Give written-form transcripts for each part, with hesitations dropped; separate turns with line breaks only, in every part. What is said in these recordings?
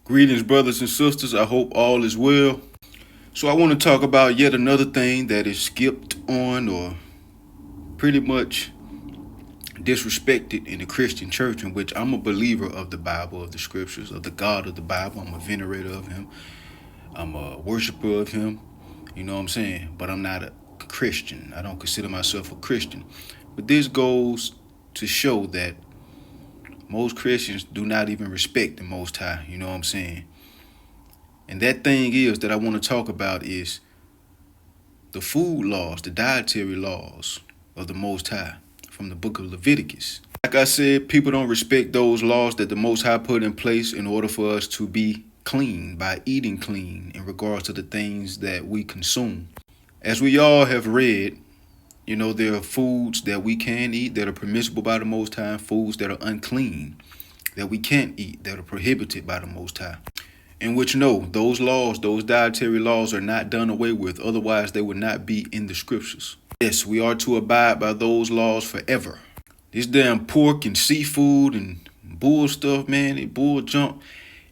Greetings, brothers and sisters. I hope all is well. So, I want to talk about yet another thing that is skipped on or pretty much disrespected in the Christian church, in which I'm a believer of the Bible, of the scriptures, of the God of the Bible. I'm a venerator of Him, I'm a worshiper of Him. You know what I'm saying? But I'm not a Christian. I don't consider myself a Christian. But this goes to show that most Christians do not even respect the Most High. You know what I'm saying? And that thing is that I want to talk about is the food laws, the dietary laws of the Most High from the book of Leviticus. Like I said, people don't respect those laws that the Most High put in place in order for us to be clean by eating clean in regards to the things that we consume. As we all have read, there are foods that we can eat that are permissible by the Most High, and foods that are unclean that we can't eat, that are prohibited by the Most High. In which, no, those laws, those dietary laws are not done away with. Otherwise, they would not be in the scriptures. Yes, we are to abide by those laws forever. This damn pork and seafood and bull stuff, man, it bull junk,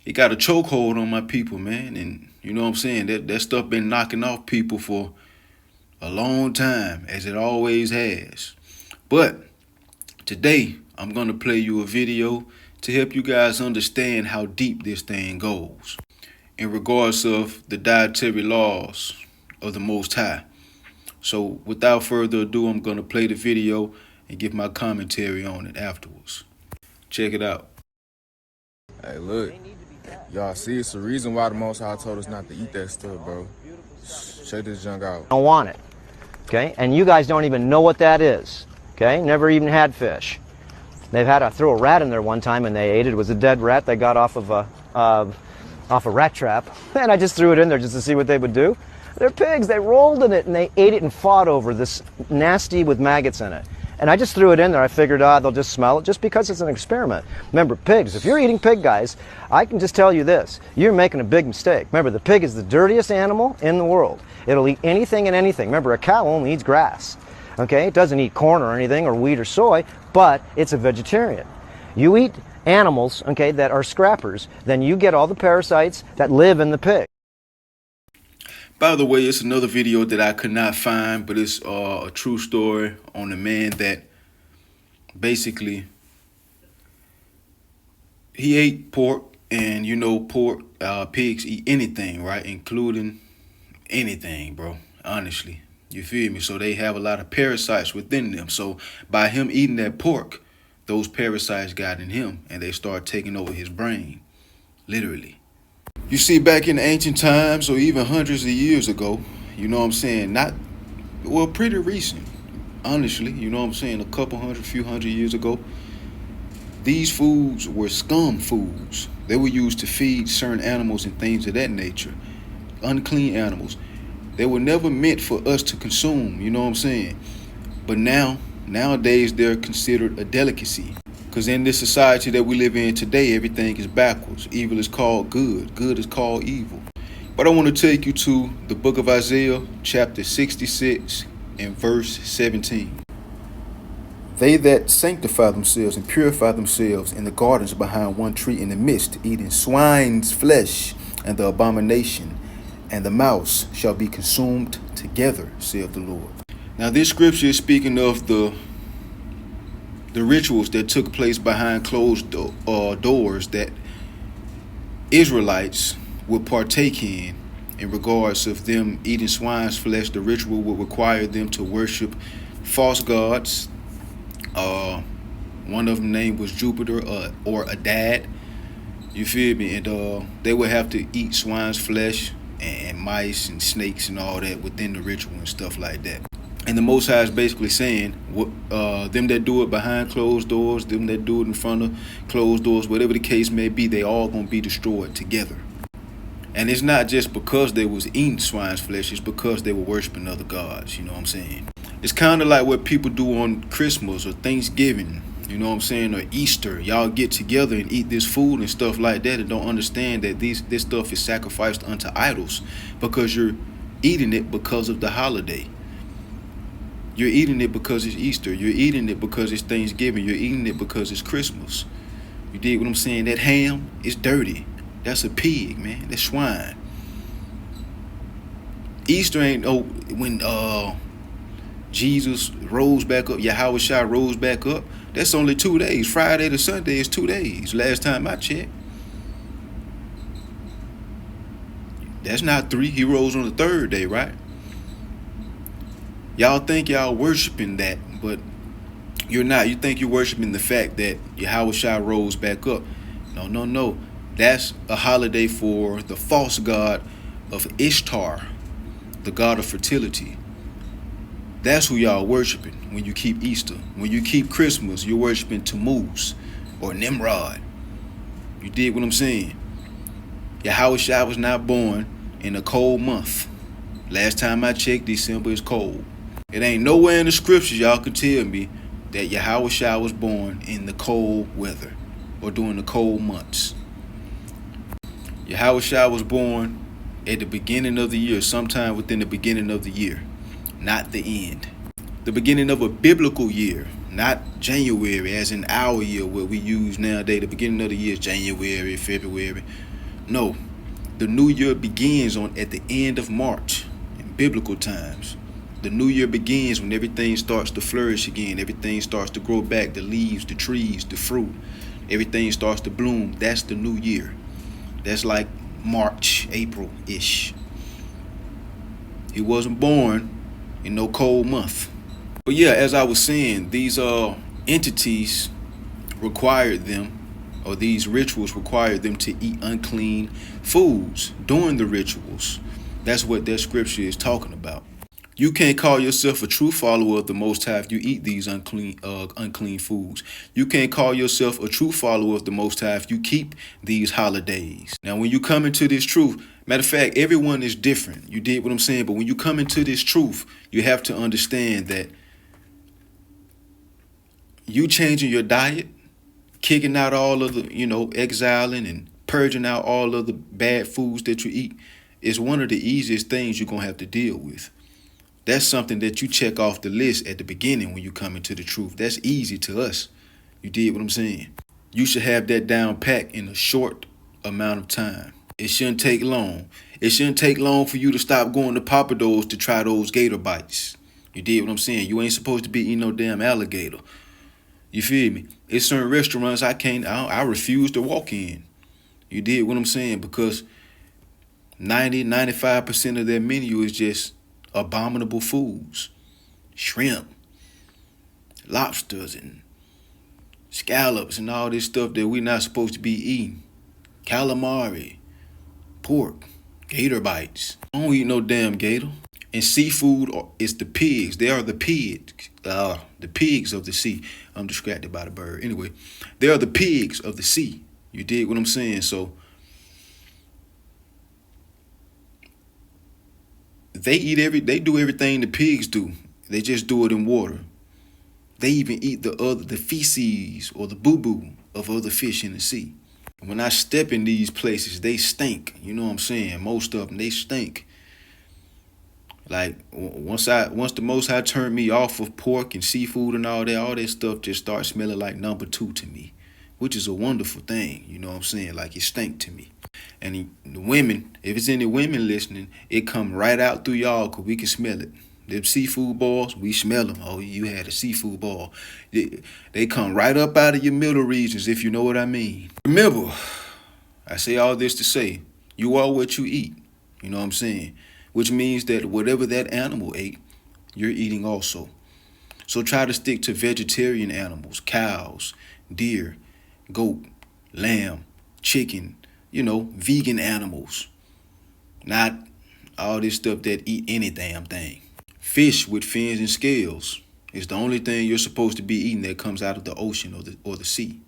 it got a chokehold on my people, man. And you know what I'm saying? That stuff been knocking off people for a long time, as it always has. But today, I'm going to play you a video to help you guys understand how deep this thing goes in regards of the dietary laws of the Most High. So without further ado, I'm going to play the video and give my commentary on it afterwards. Check it out.
Hey, look, y'all see, it's the reason why the Most High told us not to eat that stuff, bro. Check this junk out.
Don't want it, okay? And you guys don't even know what that is, okay? Never even had fish. I threw a rat in there one time and they ate it. It was a dead rat they got off of a rat trap, and I just threw it in there just to see what they would do. They're pigs. They rolled in it and they ate it and fought over this nasty with maggots in it. And I just threw it in there. I figured, they'll just smell it just because it's an experiment. Remember, pigs, if you're eating pig, guys, I can just tell you this. You're making a big mistake. Remember, the pig is the dirtiest animal in the world. It'll eat anything and anything. Remember, a cow only eats grass. Okay, it doesn't eat corn or anything, or wheat or soy, but it's a vegetarian. You eat animals, okay, that are scrappers, then you get all the parasites that live in the pig.
By the way, it's another video that I could not find, but it's a true story on a man that basically he ate pork, and pork, pigs eat anything, right? Including anything, bro, honestly. You feel me? So they have a lot of parasites within them. So by him eating that pork, those parasites got in him and they start taking over his brain, literally. You see, back in ancient times or even hundreds of years ago, you know what I'm saying? Pretty recent, honestly, you know what I'm saying? A few hundred years ago, these foods were scum foods. They were used to feed certain animals and things of that nature, unclean animals. They were never meant for us to consume, you know what I'm saying? But nowadays, they're considered a delicacy. Because in this society that we live in today, everything is backwards. Evil is called good. Good is called evil. But I want to take you to the book of Isaiah, chapter 66 and verse 17. They that sanctify themselves and purify themselves in the gardens behind one tree in the midst, eating swine's flesh and the abomination, and the mouse shall be consumed together, saith the Lord. Now, this scripture is speaking of the rituals that took place behind closed doors that Israelites would partake in regards of them eating swine's flesh. The ritual would require them to worship false gods. One of them named was Jupiter or Adad. You feel me? And they would have to eat swine's flesh and mice and snakes and all that within the ritual and stuff like that. And the Most High is basically saying, them that do it behind closed doors, them that do it in front of closed doors, whatever the case may be, they all going to be destroyed together. And it's not just because they was eating swine's flesh, it's because they were worshiping other gods, you know what I'm saying? It's kind of like what people do on Christmas or Thanksgiving, you know what I'm saying, or Easter. Y'all get together and eat this food and stuff like that and don't understand that this stuff is sacrificed unto idols because you're eating it because of the holiday. You're eating it because it's Easter. You're eating it because it's Thanksgiving. You're eating it because it's Christmas. You dig what I'm saying? That ham is dirty. That's a pig, man. That's swine. Easter ain't when Jesus rose back up, Yahweh Shai rose back up. That's only 2 days. Friday to Sunday is 2 days. Last time I checked. That's not 3. He rose on the 3rd day, right? Y'all think y'all worshiping that, but you're not. You think you're worshiping the fact that Yahweh Shai rose back up. No. That's a holiday for the false god of Ishtar, the god of fertility. That's who y'all worshiping when you keep Easter. When you keep Christmas, you're worshiping Tammuz or Nimrod. You dig what I'm saying? Yahweh Shai was not born in a cold month. Last time I checked, December is cold. It ain't nowhere in the scriptures y'all can tell me that Yahweh Shai was born in the cold weather or during the cold months. Yahweh Shai was born at the beginning of the year, sometime within the beginning of the year, not the end. The beginning of a biblical year, not January, as in our year, what we use nowadays. The beginning of the year is January, February. No, the new year begins at the end of March in biblical times. The new year begins when everything starts to flourish again. Everything starts to grow back. The leaves, the trees, the fruit. Everything starts to bloom. That's the new year. That's like March, April-ish. He wasn't born in no cold month. But yeah, as I was saying, these entities required them, or these rituals required them to eat unclean foods during the rituals. That's what that scripture is talking about. You can't call yourself a true follower of the Most High if you eat these unclean foods. You can't call yourself a true follower of the Most High if you keep these holidays. Now, when you come into this truth, matter of fact, everyone is different. You did what I'm saying, but when you come into this truth, you have to understand that you changing your diet, kicking out all of the, exiling and purging out all of the bad foods that you eat is one of the easiest things you're going to have to deal with. That's something that you check off the list at the beginning when you come into the truth. That's easy to us. You did what I'm saying? You should have that down pat in a short amount of time. It shouldn't take long. It shouldn't take long for you to stop going to Papa Do's to try those gator bites. You did what I'm saying? You ain't supposed to be eating no damn alligator. You feel me? It's certain restaurants I refuse to walk in. You did what I'm saying? Because 95% of their menu is just abominable foods. Shrimp, lobsters, and scallops, and all this stuff that we're not supposed to be eating. Calamari, pork, gator bites. I don't eat no damn gator. And seafood is the pigs. They are the pigs. The pigs of the sea. I'm distracted by the bird. Anyway, they are the pigs of the sea. You dig what I'm saying? So they do everything the pigs do. They just do it in water. They even eat the feces or the boo-boo of other fish in the sea. When I step in these places, they stink. You know what I'm saying? Most of them, they stink. Like once the Most High turned me off of pork and seafood and all that stuff just starts smelling like number 2 to me, which is a wonderful thing. You know what I'm saying? Like it stink to me. And the women, if it's any women listening, it come right out through y'all because we can smell it. Them seafood balls, we smell them. Oh, you had a seafood ball. They come right up out of your middle regions, if you know what I mean. Remember, I say all this to say, you are what you eat. You know what I'm saying? Which means that whatever that animal ate, you're eating also. So try to stick to vegetarian animals, cows, deer, goat, lamb, chicken, vegan animals. Not all this stuff that eat any damn thing. Fish with fins and scales is the only thing you're supposed to be eating that comes out of the ocean or the sea.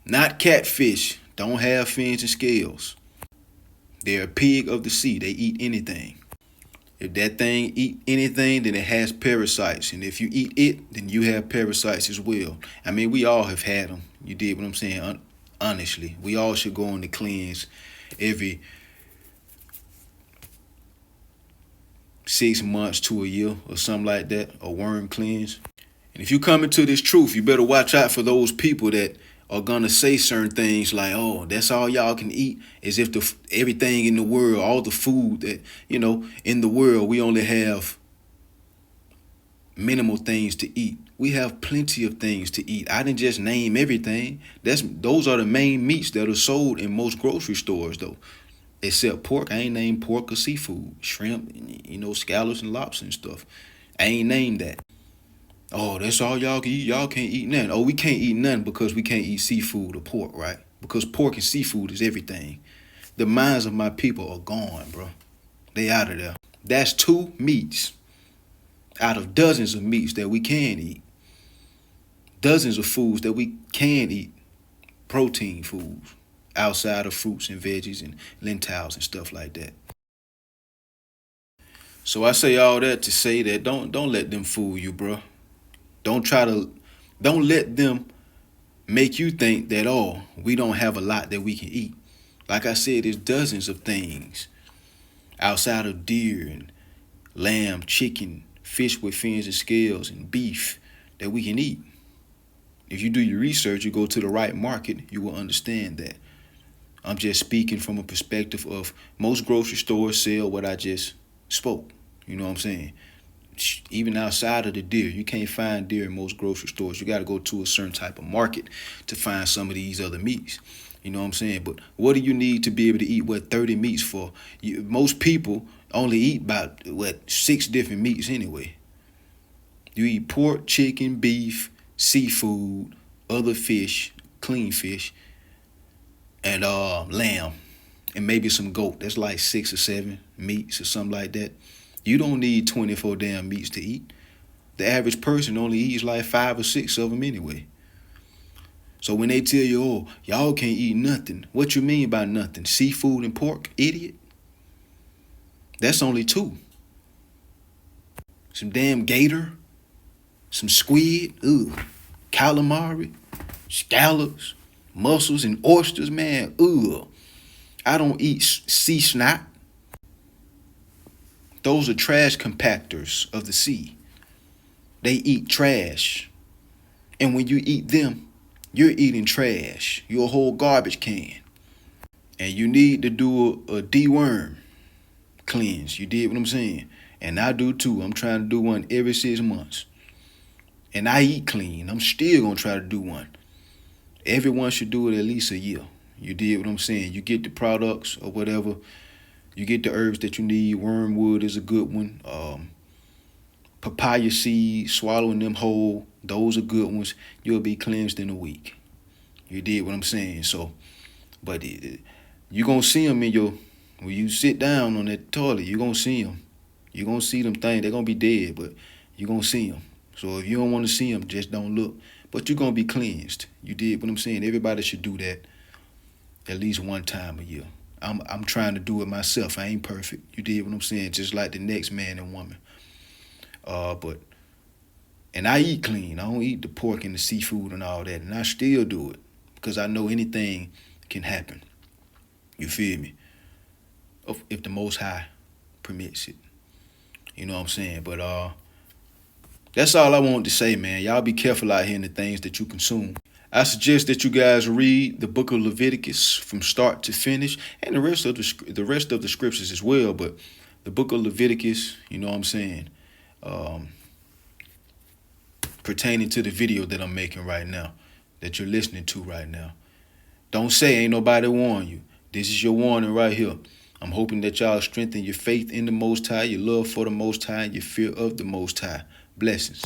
Not catfish. Don't have fins and scales. They're a pig of the sea. They eat anything. If that thing eat anything, then it has parasites. And if you eat it, then you have parasites as well. I mean, we all have had them. You did what I'm saying? Honestly, we all should go on the cleanse every 6 months to a year or something like that, a worm cleanse. And if you come into this truth, you better watch out for those people that are gonna say certain things like, "Oh, that's all y'all can eat," as if everything in the world, all the food that in the world, we only have minimal things to eat. We have plenty of things to eat. I didn't just name everything. Those are the main meats that are sold in most grocery stores, though. Except pork, I ain't named pork or seafood, shrimp, scallops and lobster and stuff. I ain't named that. Oh, that's all y'all can eat. Y'all can't eat nothing. Oh, we can't eat nothing because we can't eat seafood or pork, right? Because pork and seafood is everything. The minds of my people are gone, bro. They out of there. That's 2 meats out of dozens of meats that we can eat. Dozens of foods that we can eat. Protein foods outside of fruits and veggies and lentils and stuff like that. So I say all that to say that don't let them fool you, bro. Don't let them make you think that, oh, we don't have a lot that we can eat. Like I said, there's dozens of things outside of deer and lamb, chicken, fish with fins and scales, and beef that we can eat. If you do your research, you go to the right market, you will understand that. I'm just speaking from a perspective of most grocery stores sell what I just spoke. You know what I'm saying? Even outside of the deer, you can't find deer in most grocery stores. You got to go to a certain type of market to find some of these other meats. You know what I'm saying? But what do you need to be able to eat 30 meats for? Most people only eat about 6 different meats anyway. You eat pork, chicken, beef, seafood, other fish, clean fish, and lamb, and maybe some goat. That's like 6 or 7 meats or something like that. You don't need 24 damn meats to eat. The average person only eats like 5 or 6 of them anyway. So when they tell you, oh, y'all can't eat nothing, what you mean by nothing? Seafood and pork, idiot? That's only 2. Some damn gator, some squid, calamari, scallops, mussels, and oysters, man, I don't eat sea snot. Those are trash compactors of the sea. They eat trash. And when you eat them, you're eating trash. You're a whole garbage can. And you need to do a deworm cleanse. You did what I'm saying? And I do too. I'm trying to do one every 6 months. And I eat clean. I'm still going to try to do one. Everyone should do it at least a year. You did what I'm saying? You get the products or whatever. You get the herbs that you need. Wormwood is a good one. Papaya seeds, swallowing them whole, those are good ones. You'll be cleansed in a week. You did what I'm saying? So, but you're going to see them when you sit down on that toilet, you're going to see them. You're going to see them things. They're going to be dead, but you're going to see them. So if you don't want to see them, just don't look. But you're going to be cleansed. You did what I'm saying? Everybody should do that at least one time a year. I'm trying to do it myself. I ain't perfect. You did what I'm saying? Just like the next man and woman. And I eat clean. I don't eat the pork and the seafood and all that. And I still do it because I know anything can happen. You feel me? If the Most High permits it. You know what I'm saying? But that's all I wanted to say, man. Y'all be careful out here in the things that you consume. I suggest that you guys read the book of Leviticus from start to finish, and the rest of the scriptures as well. But the book of Leviticus, you know what I'm saying, pertaining to the video that I'm making right now, that you're listening to right now. Don't say ain't nobody warn you. This is your warning right here. I'm hoping that y'all strengthen your faith in the Most High, your love for the Most High, and your fear of the Most High. Blessings.